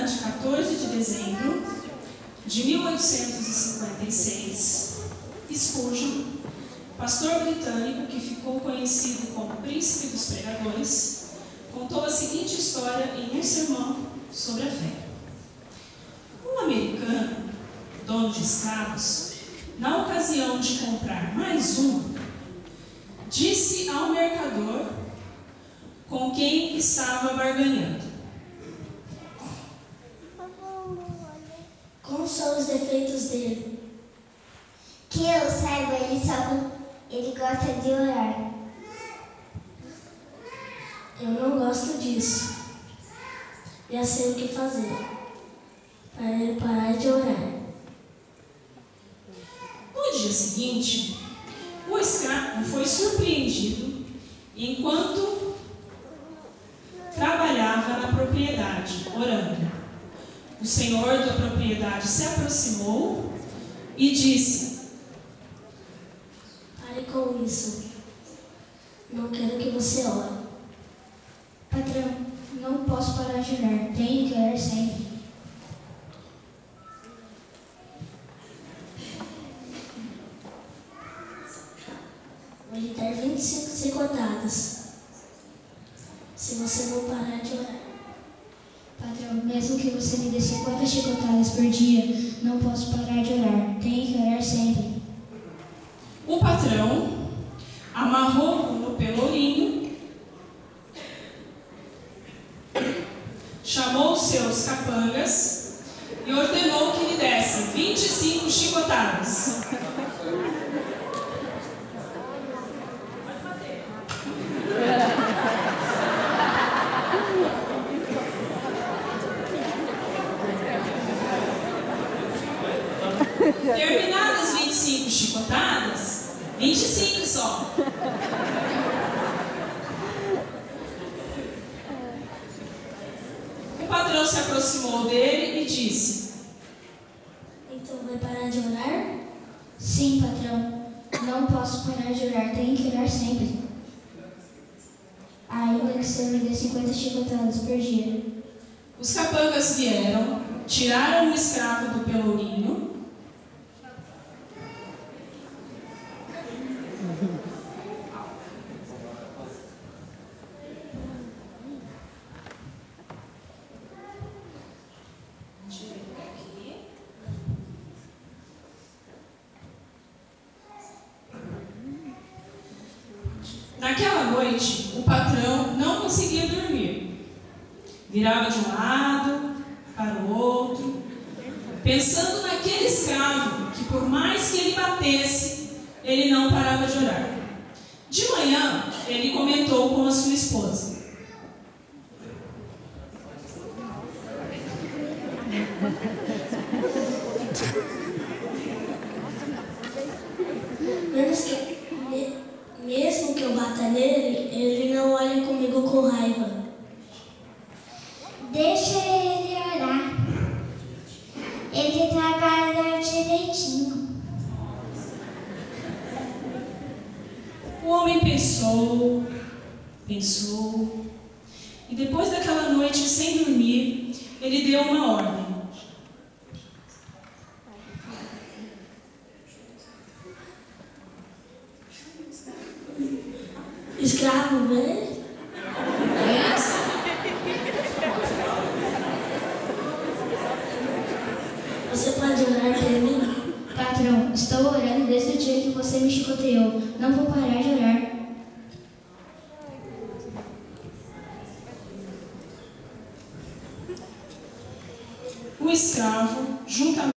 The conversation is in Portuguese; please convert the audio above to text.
de 14 de dezembro de 1856, Spurgeon, pastor britânico que ficou conhecido como Príncipe dos Pregadores, contou a seguinte história em um sermão sobre a fé. Um americano, dono de escravos, na ocasião de comprar mais um, disse ao mercador com quem estava barganhando: como são os defeitos dele? Que eu saiba, ele gosta de orar. Eu não gosto disso. Já sei o que fazer para ele parar de orar. No dia seguinte, o escravo foi surpreendido enquanto trabalhava na propriedade, orando. O senhor da propriedade se aproximou e disse: pare com isso. Não quero que você ore. Patrão, não posso parar de orar. Tenho que orar sempre. Vou lhe dar 25 chicotadas se você não parar de orar. Patrão, mesmo que você me dê 50 chicotadas por dia, não posso parar de orar. Tenho que orar sempre. O patrão amarrou-o no pelourinho, chamou seus capangas e ordenou que lhe dessem 25 chicotadas. Terminadas 25 chicotadas, 25 só. O patrão se aproximou dele e disse: então vai parar de orar? Sim, patrão. Não posso parar de orar. Tenho que orar sempre. Ainda que você me dê 50 chicotadas por dia. Os capangas vieram, tiraram o escravo do pelourinho, Naquela noite, o patrão não conseguia dormir. Virava de um lado para o outro, pensando naquele escravo que, por mais que ele batesse, ele não parava de orar. De manhã, ele comentou com a sua esposa: mesmo que eu bata nele, ele não olha comigo com raiva. Deixa ele orar. Ele trabalha direitinho. O homem pensou, e depois daquela noite sem dormir, ele deu uma ordem. Escravo, né? Você pode orar por mim? Patrão, estou orando desde o dia que você me chicoteou. Não vou parar de orar. O escravo, juntamente